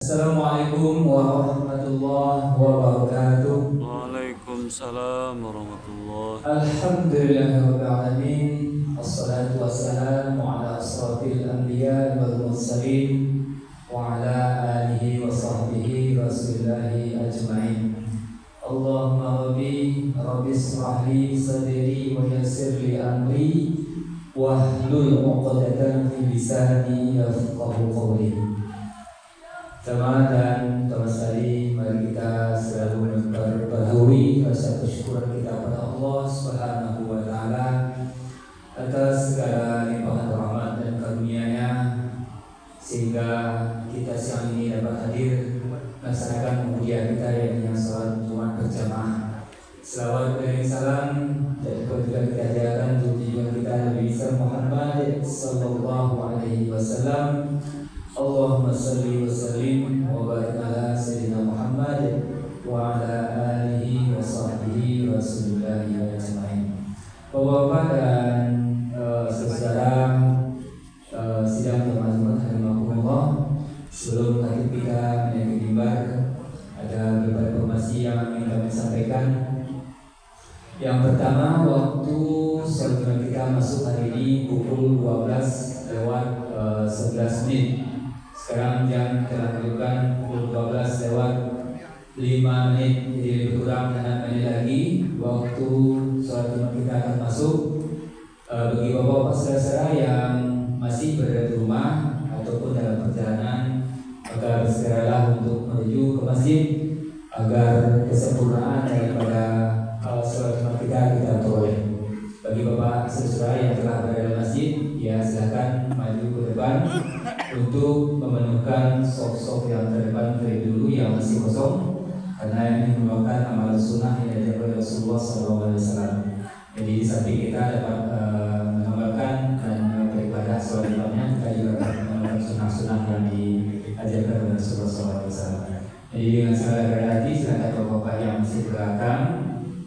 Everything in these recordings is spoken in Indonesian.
Assalamualaikum warahmatullahi wabarakatuh. Waalaikumsalam warahmatullahi. Alhamdulillahirabbil alamin. Assalatu wassalamu ala asrafil anbiya wal mursalin wa ala alihi wa sahbihi rasulillahi ajmain. Allahumma rabbi israh li sadri wa yassir li amri wahlul 'uqdatam min lisani yafqahu qawli. Teman dan teman sekali, mari kita selalu memperbaharui rasa kesyukuran kita pada Allah Subhanahu wa taala atas segala limpahan rahmat dan karunia-Nya sehingga kita siang ini dapat hadir melaksanakan mulia kita yang salat Jumat berjamaah. Selawat dan salam dan juga kita ajarkan untuk tujuan kita Nabi Muhammad sallallahu alaihi wasallam. Allahumma salli wa sallim wa barik ala sayyidina Muhammad wa ala alihi wa sahbihi rasulillahi ajmain. Bapak-bapak dan saudara sidang teman-teman rahimakumullah, sebelum nanti kita menaiki mimbar, ada beberapa informasi yang ingin kami sampaikan. Yang pertama, waktu sholat kita masuk hari ini pukul 12 lewat 11 menit. Sekarang jam telah menunjukkan pukul 12 lewat 5 menit. Jadi lebih kurang 6 menit lagi waktu sholat Jumat kita akan masuk. Bagi bapak-bapak saudara yang masih berada di rumah ataupun dalam perjalanan, maka bersegeralah untuk menuju ke masjid agar kesempurnaan daripada sholat Jumat kita peroleh. Bagi bapak saudara yang telah berada di masjid, ya silakan maju ke depan untuk memenuhkan sop-sop yang terdepan dari dulu yang masih kosong, karena ini merupakan amal sunnah yang diajarkan oleh Rasulullah SAW. Jadi di samping kita dapat mengamalkan dan beribadah sholat Jumatnya, kita juga dapat mengamalkan sunnah-sunnah yang diajarkan oleh Rasulullah SAW. Jadi dengan segala rendah hati, silakan bapak-bapak yang masih di belakang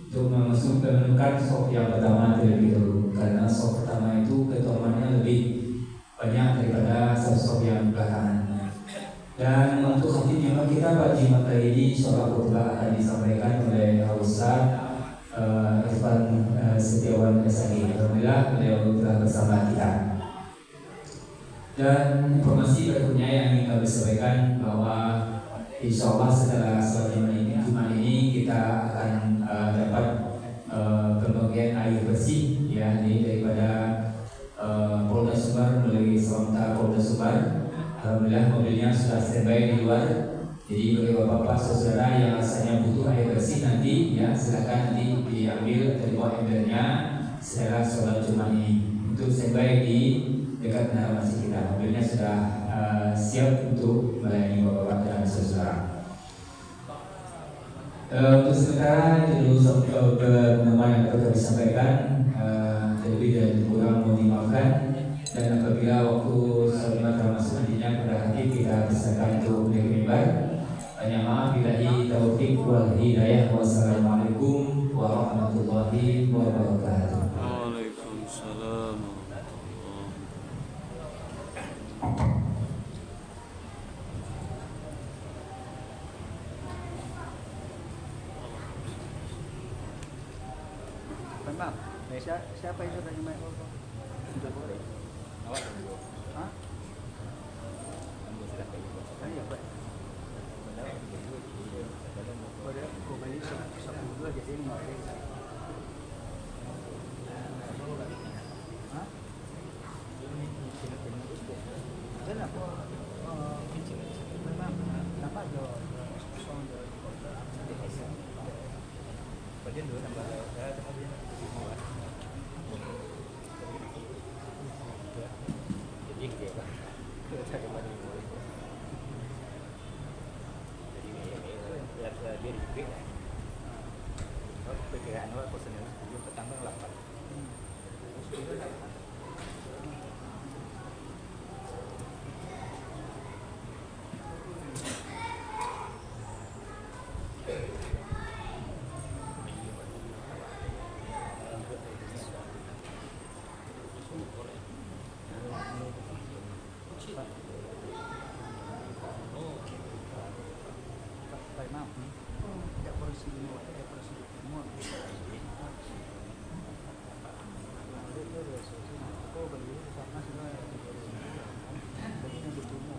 untuk memenuhkan sop yang pertama terlebih dahulu, karena sop pertama itu ketuamannya lebih banyak daripada sop yang belakangan. Dan untuk hati Jumat kita pada Jumat kali ini, sholat khutbah akan disampaikan oleh Ustaz Irfan Setiawan SAG. Alhamdulillah beliau telah bersama kita. Dan informasi berikutnya yang ingin kami sampaikan bahwa insya Allah setelah sholat Jumat ini kita akan dapat pembagian air bersih, ya, ini daripada Polda Sumbar melalui Seronta Polda Sumbar. Alhamdulillah mobilnya sudah standby di luar. Jadi bagi bapak-bapak saudara yang rasanya butuh air bersih nanti, ya silakan nanti diambil dari bawah embernya setelah sholat Jumat ini. Untuk standby di dekat menara masjid kita. Mobilnya sudah siap untuk melayani bapak-bapak dan saudara. Untuk sementara itu dulu pengumuman yang dapat kami sampaikan. Lebih dan kurang mohon dimaafkan, dan apabila waktu sholat masuk nantinya pada hati kita bisa untuk mimbar, banyak maaf billahi taufiq wal hidayah. Wassalamualaikum warahmatullahi wabarakatuh. Waalaikumsalam warahmatullahi. Maaf, siapa itu dari Mike? Sudah boleh. Awak dulu. Hah? Kamu sudah pergi. Saya Pak. Pada kembali sebelum jadi ini. Hah? Kenapa? Kenapa ada sound dari kota? Bagian dua tambah jadi dia kan saya kembali jadi lihat dia di bukit perkiraan awal personil 10 petang 8 Pak. Maaf nih, tidak porsi semua, tidak porsi semua. Aku beli sama semua. Jadi yang ditunggu.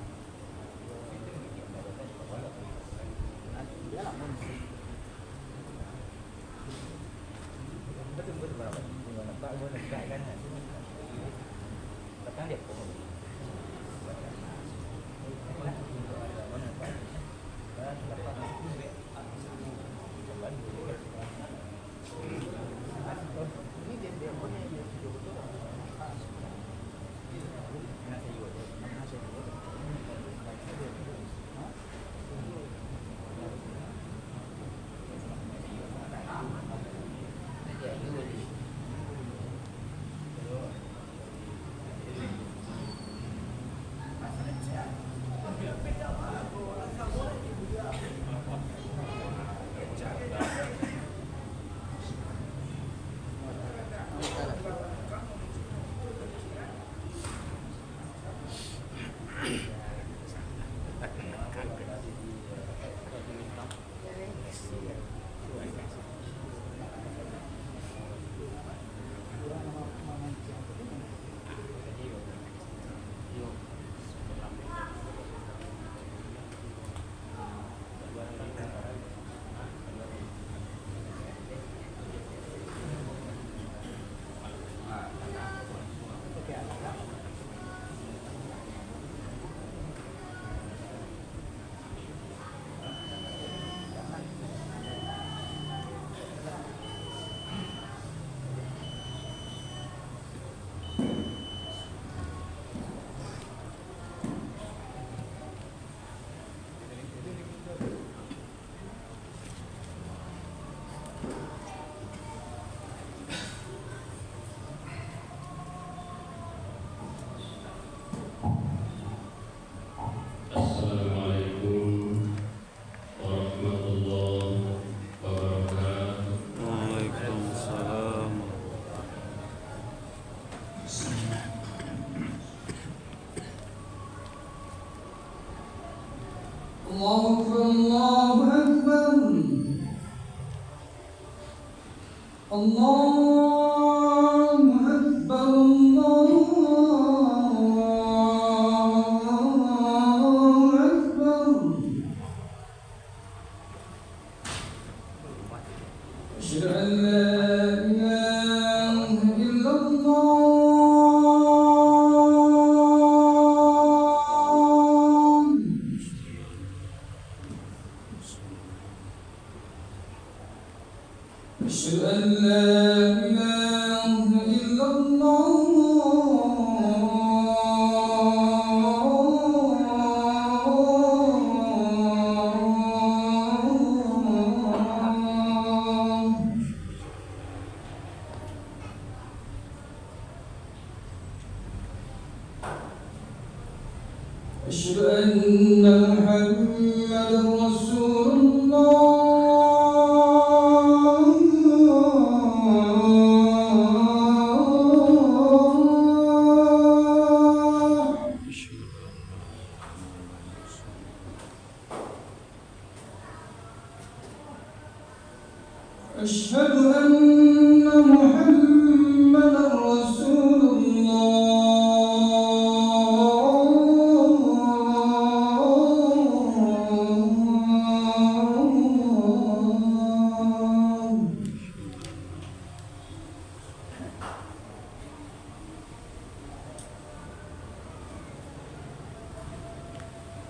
Dia lah mun. Betul berapa? Pak mau dekat kan? Tekan dia pun.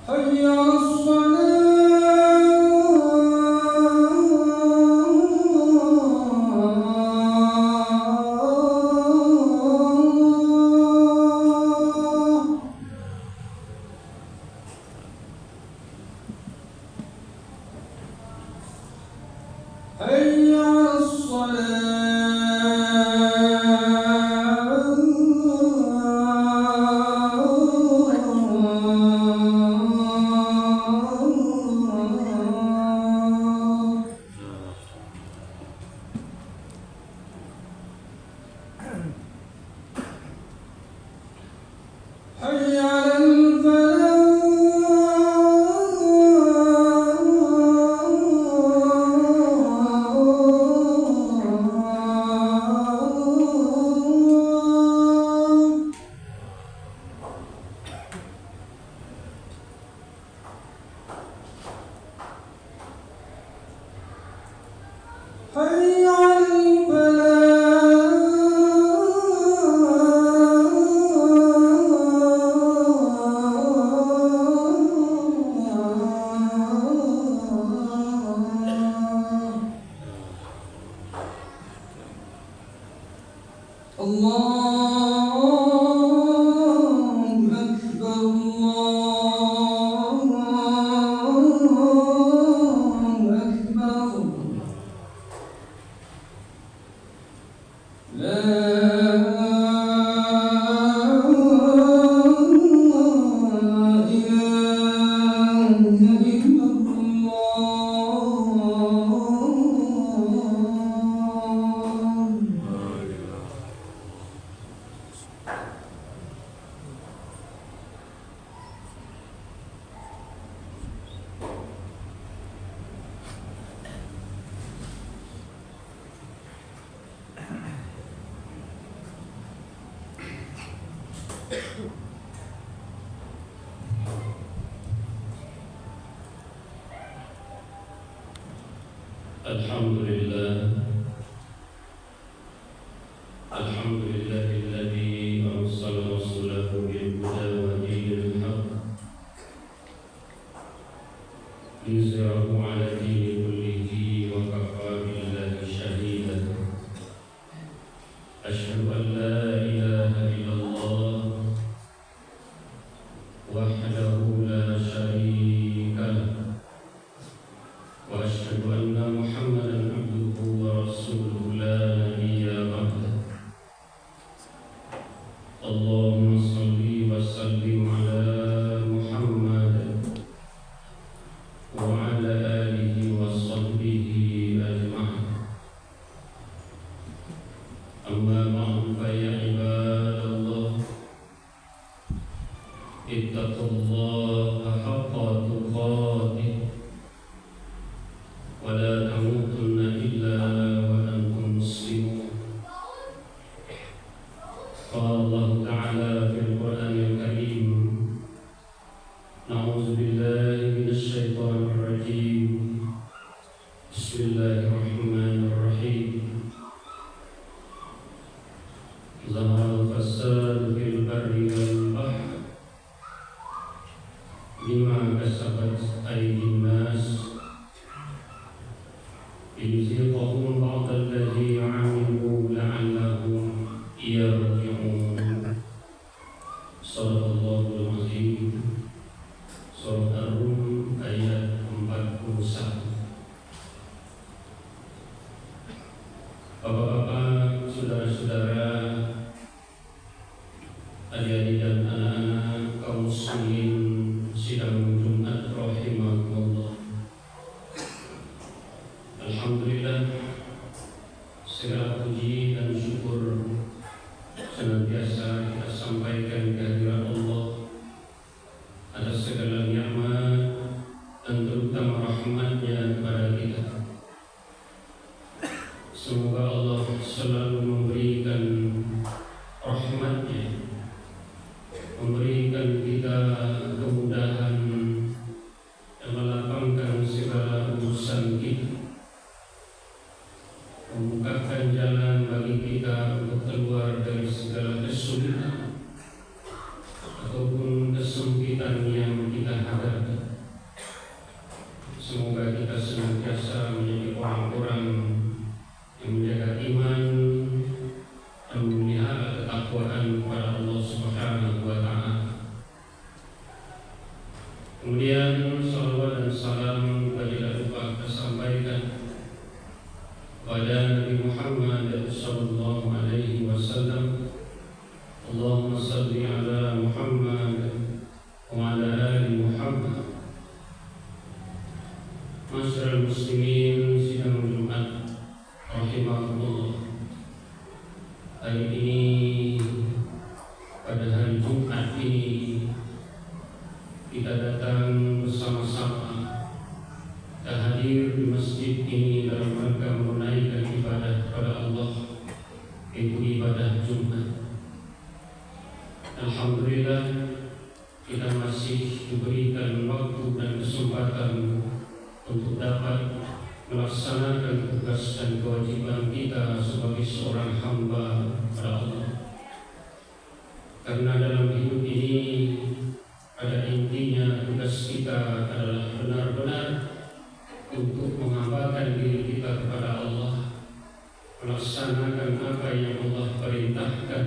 حي على الفلاح Alhamdulillahilladzi arsala rasulahu bil huda wa dinil haqq liyuzhirahu 'ala dini kullihi wa kafaa billahi shahidan. Asyhadu an la ilaha illallah wahdahu la syarika lah wa asyhadu anna Muhammadan abduhu wa rasuluhu la nabiyya ba'dah. Allahumma salli wa sallim ala Muhammad wa ala alihi wa sahbihi ajma'in. Amma ba'du fa ya ibadallah, ittaqullaha haqqa tuqatih wa la tamutunna illa wa antum muslimun. Qala Allah Ta'ala fil Qur'anil Karim, Na'udzu billahi minasy syaithanir rajim. Bismillahirrahmanirrahim. Zaharal fasad fil barri wal bahr bima kasabat aydin nas liyuziqahum ba'dal ladzi 'amilu la'allahum yarji'un. Shadaqallahul azim. Surah Ar-Rum ayat 41. Bapak-bapak, saudara-saudara, adik-adik dan anak-anak kaum muslimin sidang Jumat rahimakumullah. Alhamdulillah, segala puji dan syukur senantiasa kita sampaikan kehadirat Allah atas segala nikmat dan terutama rahmat-Nya kepada kita. Semoga Allah selalu memberikan rahmat-Nya, memberikan kita kemudahan dan melapangkan segala urusan kita, membukakan jalan bagi kita untuk keluar dari segala kesulitan ataupun kesempitan yang kita hadapi. Semoga kita senantiasa menjadi orang-orang yang menjaga iman dan memelihara ketakwaan kepada Allah Subhanahu wa Ta'ala. Kemudian salawat dan salam tidak lupa kita sampaikan kepada Nabi Muhammad sallallahu alaihi wasallam. Allahumma salli ala Muhammad wa ala ali Muhammad. Masyarul muslimin sidang Jumat rahimakumullah. Hari ini, pada hari Jumat ini, kita datang bersama-sama, kita hadir di masjid ini dalam rangka menunaikan ibadah kepada Allah, yaitu ibadah Jumat. Alhamdulillah, kita masih diberikan waktu dan kesempatan untuk dapat melaksanakan tugas dan kewajiban kita sebagai seorang hamba kepada Allah. Karena dalam hidup ini, pada intinya tugas kita adalah benar-benar untuk menghambakan diri kita kepada Allah, melaksanakan apa yang Allah perintahkan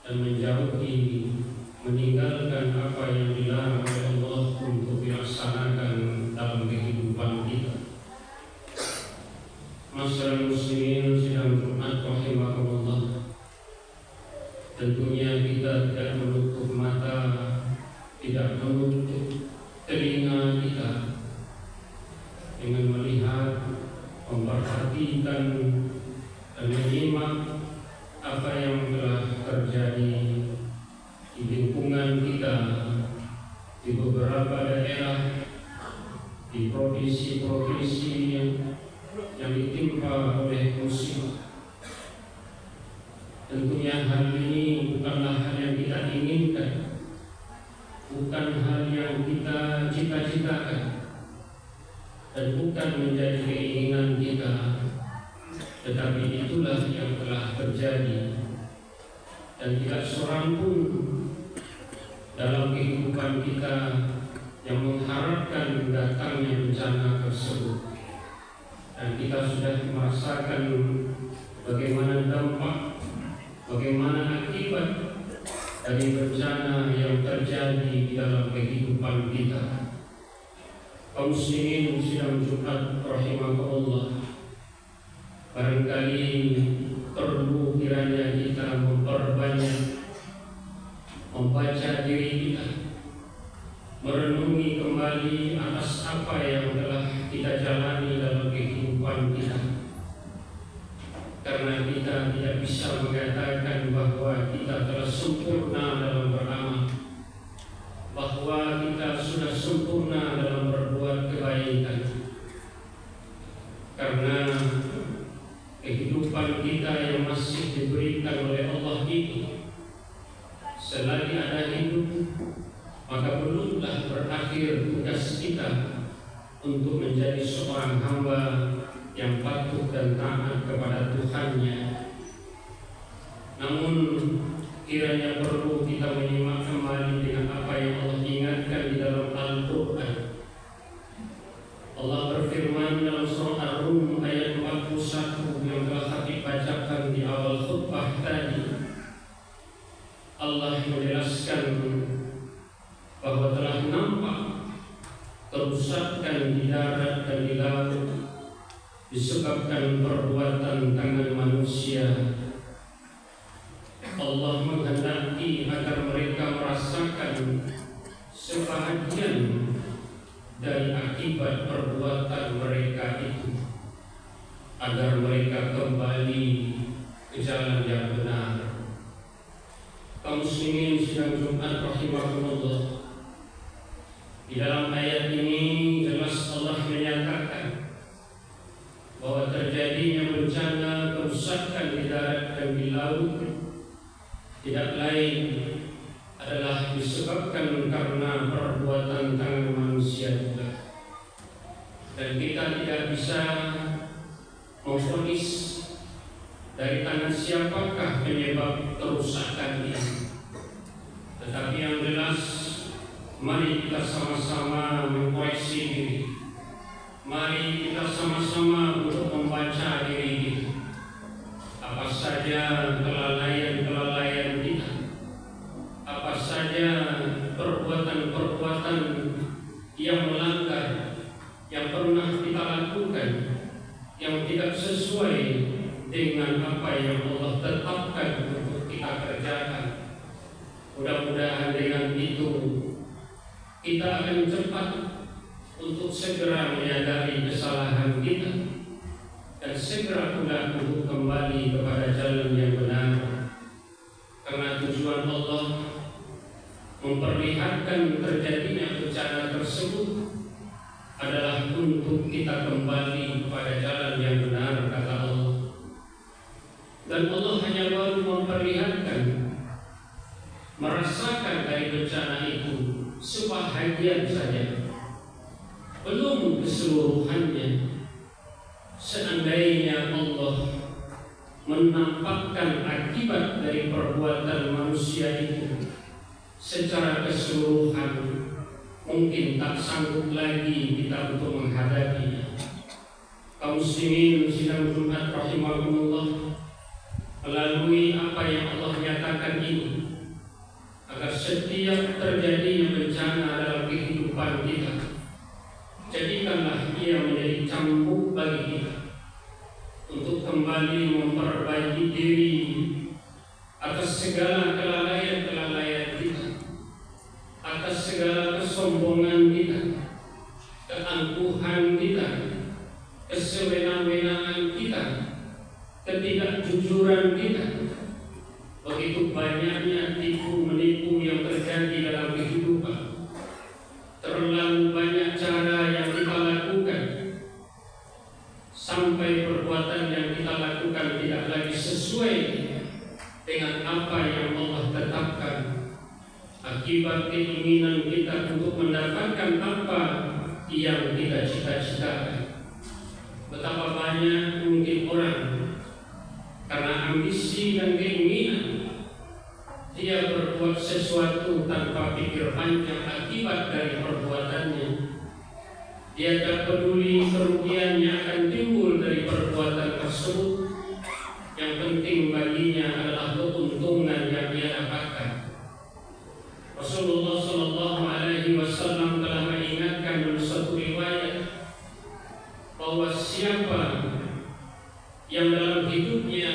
dan menjauhi, meninggalkan apa yang dilarang oleh Allah untuk dilaksanakan dalam kehidupan kita. Masyarakat muslimin sidang Jumat rahimakumullah, tentunya kita tidak menutup mata, tidak menutup telinga kita dengan melihat, memperhatikan dan menyimak apa yang telah terjadi di lingkungan kita, di beberapa daerah, di provinsi-provinsi yang ditimpa oleh musibah. Tentunya hal ini bukanlah hal yang kita inginkan, bukan hal yang kita cita-citakan, dan bukan menjadi keinginan kita, tetapi itulah yang telah terjadi. Dan tidak seorang pun dalam kehidupan kita yang mengharapkan datangnya bencana tersebut. Dan kita sudah merasakan bagaimana dampak, bagaimana akibat dari bencana yang terjadi di dalam kehidupan kita. Kaum muslimin sidang Jumat rahimakumullah, barangkali perlu kiranya kita memperbanyak membaca diri kita, merenungi kembali atas apa yang telah kita jalani dalam kehidupan kita. Karena kita tidak bisa mengatakan bahwa kita telah sempurna dalam beramal, bahwa kita sudah sempurna dalam berbuat kebaikan. Karena kehidupan kita yang masih diberikan oleh Allah itu, selagi ada hidup, maka belumlah berakhir tugas kita untuk menjadi seorang hamba yang patuh dan taat kepada Tuhannya. Namun kiranya perlu kita menyimak kembali dengan apa yang Allah ingatkan di dalam Al-Quran. Allah berfirman dalam surah Ar-Rum ayat 41 yang telah Habib bacakan di awal khutbah tadi. Allah menjelaskan bahwa telah nampak kerusakan di darat dan di laut disebabkan perbuatan tangan manusia. Allah menghendaki agar mereka merasakan sebahagian dari akibat perbuatan mereka itu, agar mereka kembali ke jalan yang benar. Kaum muslimin sidang Jumat rahimakumullah, di dalam ayat ini jelas Allah menyatakan bahwa terjadinya bencana kerusakan di darat dan di laut tidak lain adalah disebabkan karena perbuatan tangan manusia juga. Dan kita tidak bisa memvonis dari tangan siapakah penyebab kerusakan ini. Tetapi yang jelas, mari kita sama-sama mengkoreksi diri. Mari kita sama-sama untuk membaca diri kita. Apa saja kelalaian-kelalaian kita, apa saja perbuatan-perbuatan yang melanggar, yang pernah kita lakukan, yang tidak sesuai dengan apa yang Allah tetapkan untuk kita kerjakan. Mudah-mudahan dengan itu kita akan cepat untuk segera menyadari kesalahan kita dan segera pula untuk kembali kepada jalan yang benar. Karena tujuan Allah memperlihatkan terjadinya bencana tersebut adalah untuk kita kembali kepada jalan yang benar, kata Allah. Dan Allah hanya baru memperlihatkan, merasakan dari bencana itu sebahagian saja, belum keseluruhannya. Seandainya Allah menampakkan akibat dari perbuatan manusia itu secara keseluruhan, mungkin tak sanggup lagi kita untuk menghadapinya. Kaum muslimin sidang Jumat rahimakumullah, melalui apa yang Allah nyatakan ini, agar setiap terjadinya bencana dalam kehidupan kita, jadikanlah ia menjadi cambuk bagi kita untuk kembali memperbaiki diri atas segala kelalaian-kelalaian kita, atas segala kesombongan kita, keangkuhan kita, kesewenang-wenangan kita, ketidakjujuran kita. Begitu banyaknya tipu-menipu yang terjadi dalam kehidupan, terlalu banyak cara yang kita lakukan, sampai perbuatan yang kita lakukan tidak lagi sesuai dengan apa yang Allah tetapkan. Akibat keinginan kita untuk mendapatkan apa yang kita cita-citakan. banyak mungkin orang karena ambisi dan keinginan dia berbuat sesuatu tanpa pikir panjang akibat dari perbuatannya. Dia tak peduli kerugiannya akan timbul dari perbuatan tersebut. Yang penting baginya adalah keuntungan yang dia dapatkan. Rasulullah Shallallahu Alaihi Wasallam telah mengingatkan dalam satu riwayat bahwa siapa yang dalam hidupnya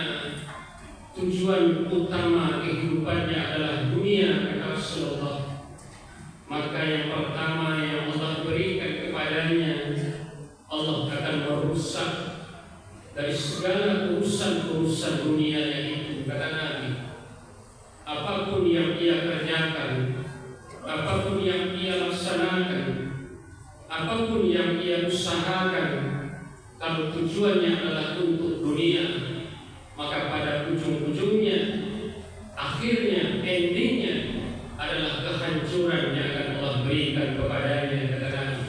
tujuan utama kehidupannya adalah dunia, kata Rasulullah, maka yang pertama yang Allah berikan kepadanya, Allah akan merusak dari segala urusan-urusan dunianya itu, kata Nabi. Apapun yang ia kerjakan, apapun yang ia laksanakan, apapun yang ia usahakan, kalau tujuannya adalah untuk dunia, maka pada ujung-ujungnya, akhirnya, endingnya adalah kehancuran yang akan Allah berikan kepadanya, kata Nabi.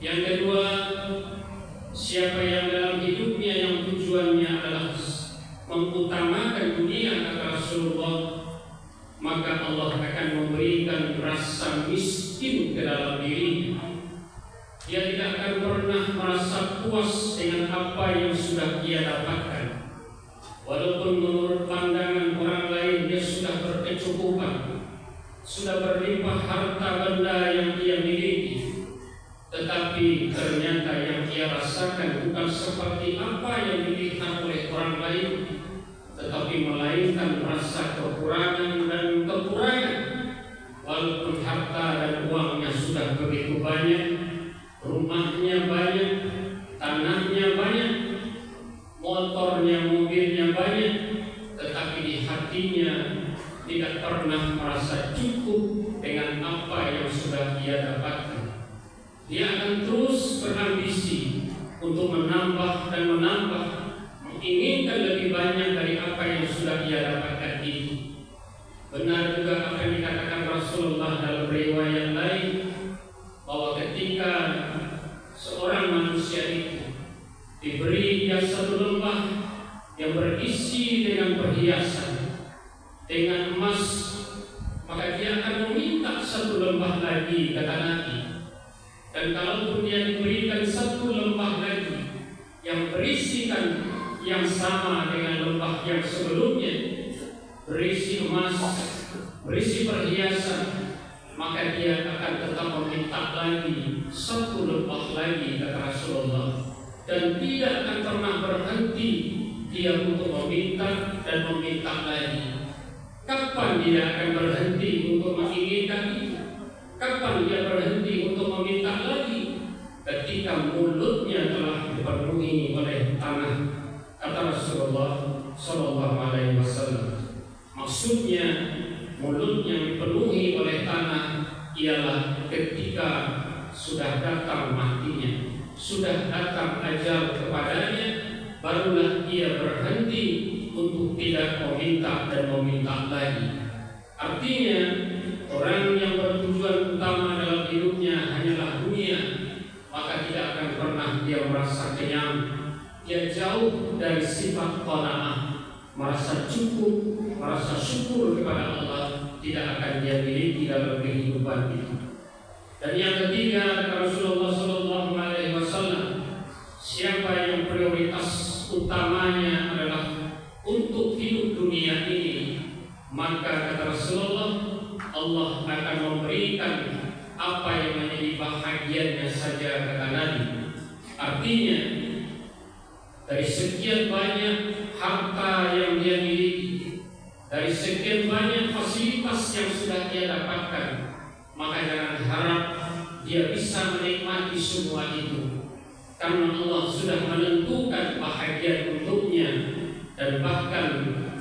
Yang kedua, siapa yang dalam hidupnya yang tujuannya adalah mengutamakan dunia, kata Rasulullah, maka Allah akan memberikan rasa miskin ke dalam dirinya. Dia tidak akan pernah merasa puas dengan apa yang sudah dia dapatkan. Walaupun menurut pandangan orang lain dia sudah berkecukupan, sudah berlimpah harta benda yang dia miliki, tetapi ternyata yang dia rasakan bukan seperti apa yang dilihat oleh orang lain, tetapi melainkan rasa kekurangan dan kekurangan. Walaupun harta dan uangnya sudah begitu banyak, rumahnya banyak, tanahnya banyak, motornya, mobilnya banyak, tetapi di hatinya tidak pernah merasa cukup dengan apa yang sudah dia dapatkan. Dia akan terus berambisi untuk menambah dan menambah, menginginkan lebih banyak dari apa yang sudah dia dapatkan itu. Benar juga apa yang dikatakan Rasulullah dalam riwayat lain, bahwa ketika seorang manusia itu diberi dia satu lembah yang berisi dengan perhiasan, dengan emas, maka dia akan meminta satu lembah lagi, kata Nabi. Dan kalaupun dia diberikan satu lembah lagi yang berisikan yang sama dengan lembah yang sebelumnya, berisi emas, berisi perhiasan, maka dia akan tetap meminta lagi satu lembah lagi, kata Rasulullah. Dan tidak akan pernah berhenti dia untuk meminta dan meminta lagi. Kapan dia akan berhenti untuk menginginkan itu? Kapan dia berhenti untuk meminta lagi? Ketika mulutnya telah dipenuhi oleh tanah, kata Rasulullah Sallallahu Alaihi Wasallam. Maksudnya mulutnya dipenuhi oleh tanah ialah ketika sudah datang matinya, sudah datang ajal kepadanya, barulah ia berhenti untuk tidak meminta dan meminta lagi. Artinya orang yang bertujuan utama dalam hidupnya hanyalah dunia, maka tidak akan pernah dia merasa kenyang. Dia jauh dari sifat qanaah, merasa cukup, merasa syukur kepada Allah, tidak akan dia miliki dalam kehidupan itu. Dan yang ketiga, Rasulullah Sallallahu Alaihi Wasallam, siapa yang prioritas utamanya adalah untuk hidup dunia ini, maka kata Rasulullah, Allah akan memberikan apa yang menjadi bahagiannya saja, kata Nabi. Artinya dari sekian banyak harta yang dia miliki, dari sekian banyak fasilitas yang sudah dia dapatkan, maka jangan harap dia bisa menikmati semua itu, karena Allah sudah menentukan bahagia untuknya, dan bahkan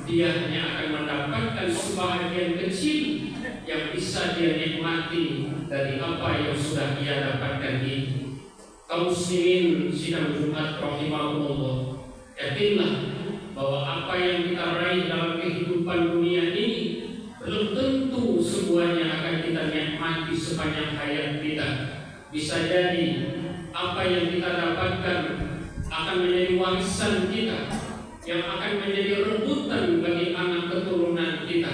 dia hanya akan mendapatkan sebahagian kecil yang bisa dia nikmati dari apa yang sudah dia dapatkan itu. Kaum muslimin sidang Jumat rahimahumullah, yakinlah bahwa apa yang kita raih dalam kehidupan dunia ini belum tentu semuanya akan kita nikmati sepanjang hayat kita. Bisa jadi apa yang kita dapatkan akan menjadi warisan kita, yang akan menjadi rebutan bagi anak keturunan kita.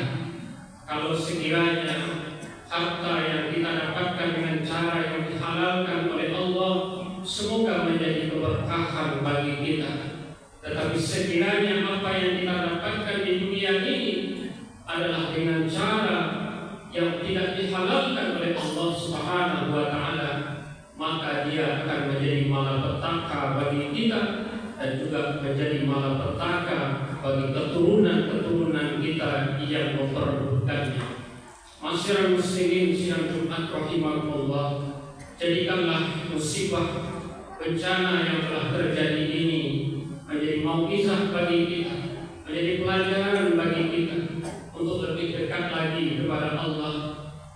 Kalau sekiranya harta yang kita dapatkan dengan cara yang dihalalkan oleh Allah, semoga menjadi keberkahan bagi kita. Tetapi sekiranya apa yang kita dapatkan di dunia ini adalah dengan cara yang tidak dihalalkan oleh Allah Subhanahu wa Ta'ala, maka dia akan menjadi malapetaka bagi kita dan juga menjadi malapetaka bagi keturunan-keturunan kita yang memperebutkannya. Masyarakat muslimin sidang Jumat rahimakumullah, jadikanlah musibah bencana yang telah terjadi ini menjadi mau'izah bagi kita, menjadi pelajaran bagi kita untuk lebih dekat lagi kepada Allah,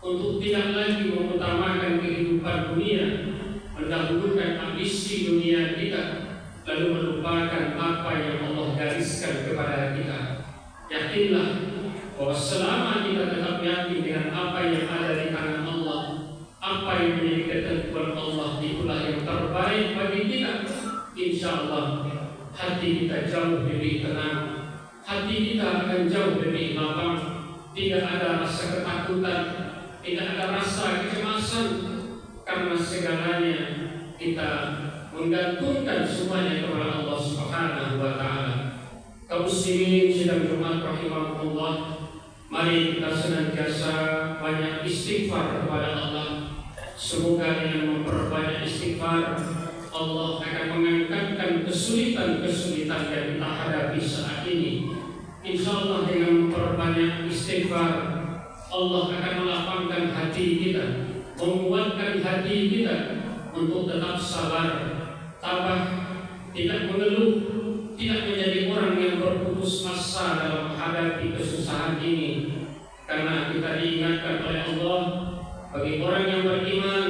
untuk tidak lagi mengutamakan kehidupan dunia, mendahulukan ambisi dunia kita, lalu melupakan apa yang Allah gariskan kepada kita. Yakinlah bahwa selama kita tetap yakin dengan apa yang ada di tangan Allah, apa yang menjadi ketentuan Allah, itulah yang terbaik bagi kita. Insya Allah hati kita jauh lebih tenang, hati kita akan jauh lebih lapang. Tidak ada rasa ketakutan, tidak ada rasa kecemasan, karena segalanya kita menggantungkan semuanya kepada Allah Subhanahu wa Ta'ala. Kaum muslimin sidang Jumat rahimakumullah, mari kita senantiasa banyak istighfar kepada Allah. Semoga dengan memperbanyak istighfar, Allah akan mengangkatkan kesulitan-kesulitan yang kita hadapi saat ini. Insya Allah dengan memperbanyak istighfar, Allah akan melapangkan hati kita, menguatkan hati kita untuk tetap sabar, tabah, tidak mengeluh, tidak menjadi orang yang berputus asa dalam menghadapi kesusahan ini. Karena kita diingatkan oleh Allah, bagi orang yang beriman,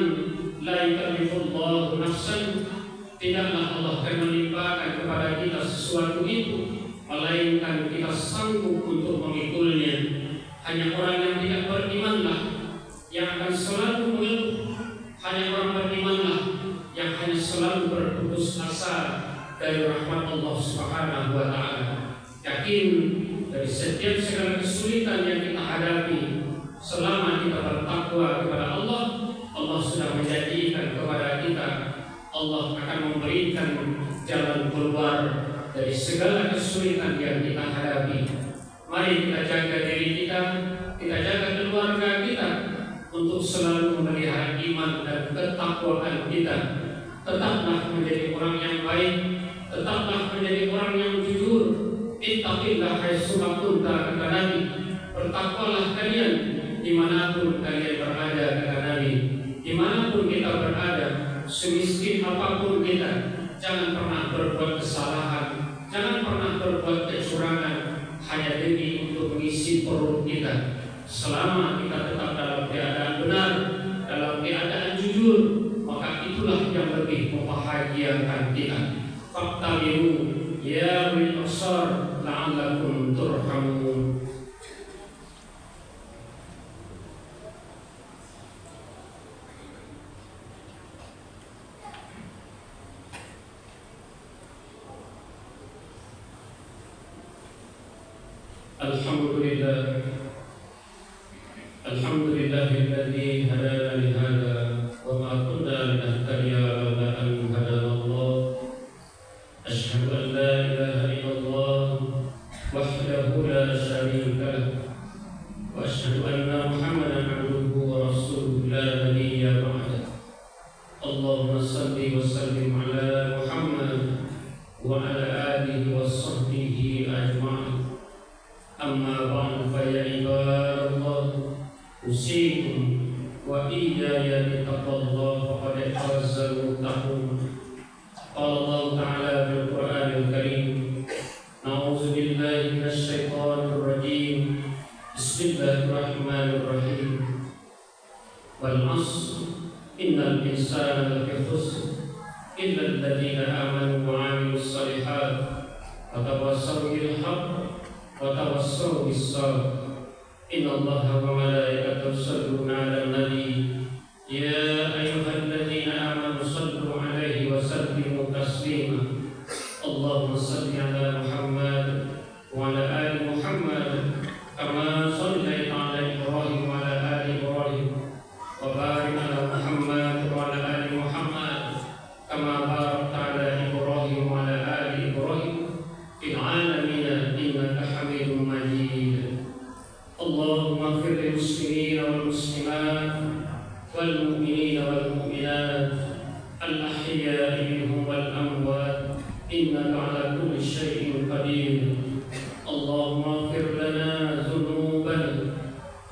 la yukallifullahu nafsan, tidaklah Allah akan melimpahkan kepada kita sesuatu itu melainkan kita sanggup untuk memikulnya. Hanya orang yang tidak berimanlah yang akan selalu mengeluh, hanya orang berimanlah yang hanya selalu berputus asa dari rahmat Allah Subhanahu wa Ta'ala. Yakin dari setiap segala kesulitan yang kita hadapi, selama kita bertakwa kepada Allah, Allah sudah menjanjikan kepada kita, Allah akan memberikan jalan keluar dari segala kesulitan yang kita hadapi. Mari kita jaga diri kita jaga keluarga kita untuk selalu memelihara iman dan ketakwaan kita. Tetaplah menjadi orang yang baik, tetaplah menjadi orang yang jujur. Ittaqillah haitsu kunta, kata Nabi. Bertakwalah kalian dimanapun kalian berada, kata Nabi. Dimanapun kita berada, semiskin apapun kita, jangan pernah berbuat kesalahan, jangan pernah berbuat kecurangan hanya demi untuk mengisi perut kita. Selama kita tetap dalam keadaan benar, dalam keadaan jujur, maka itulah yang lebih membahagiakan kita. Faqtabiru ya ulil absar la'allakum turhamun. Alhamdulillahilladzi hadana li hadza wa ma kunna linahtadiya laula an hadana Allah. Asyhadu an la ilaha illallah wahdahu la syarika lahu wa asyhadu anna Muhammadan abduhu wa rasuluhu la nabiyya ba'da. Allahumma shalli wa sallim ala Muhammad wa ala alihi wa sahbihi ajma'in. Amma ba'du, fa ya ibadallah, usikum wa iyaya bittaqwallah faqad fazal muttaqun. Qala Allah Ta'ala fil Qur'anil Karim, a'udzu billahi minasy syaithanir rajim. Bismillahirrahmanirrahim. Wal 'ashr innal insana lafi khusr illa alladziina aamanu wa 'amilus shalihaat wa tawassaw bil haqq wa tawassaw bis sabr. Innallaha wa malaikatahu yusholluna 'alan nabi ya ayyuhalladzina amanu shallu 'alaihi wa sallimu taslima. صل على محمد وعلى آل محمد كما صليت على إبراهيم وعلى آل إبراهيم وبارك على محمد وعلى آل محمد كما باركت على إبراهيم وعلى آل إبراهيم في العالمين إنك حميد مجيد. اللهم اغفر للمسلمين والمسلمات والمؤمنين والمؤمنات الأحياء منهم والأموات إنك على كل شيء قدير. اللهم اغفر لنا ذنوبنا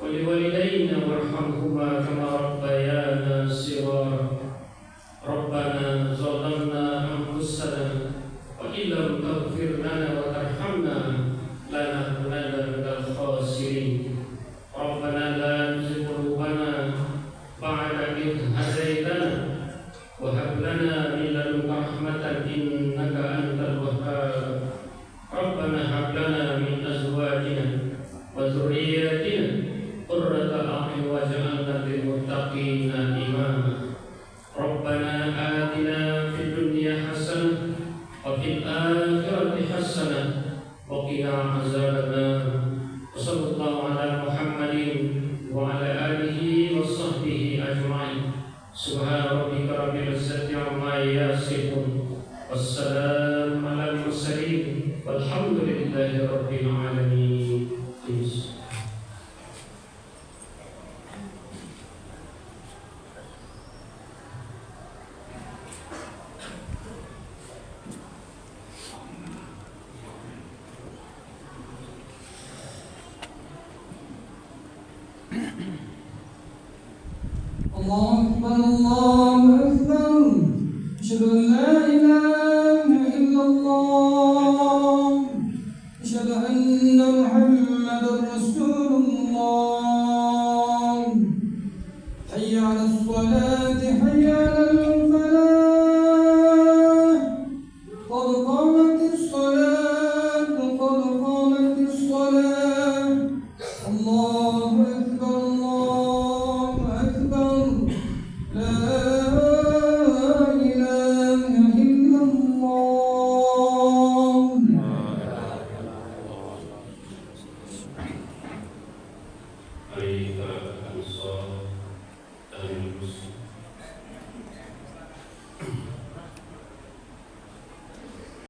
ولوالدينا وارحمهما كما ربيانا صغارا. ربنا ظلمنا أنفسنا وإن لم تغفر لنا وترحمنا لنكونن من الخاسرين. ربنا لا تزغ قلوبنا بعد إذ هديتنا وهب لنا من لدنك رحمة إنك أنت الوهاب. ربنا هب لنا من أزواجنا وذرياتنا قرة أعين واجعلنا للمتقين إماما. ربنا آتنا في الدنيا حسنة وفي الآخرة حسنة وقنا عذاب النار. وصلى الله على محمد وعلى آله وصحبه أجمعين. سبحان ربك رب العزة عما يصفون والسلام على المرسلين والحمد لله رب العالمين. الله أكبر الله أكبر أشهد أن لا إله إلا الله أشهد أن محمدا رسول الله. حي على الصلاة حي على الفلاح قد قامت الصلاة قد قامت الصلاة. الله أكبر الله أكبر لا إله إلا الله. Mari kita akan sholat dan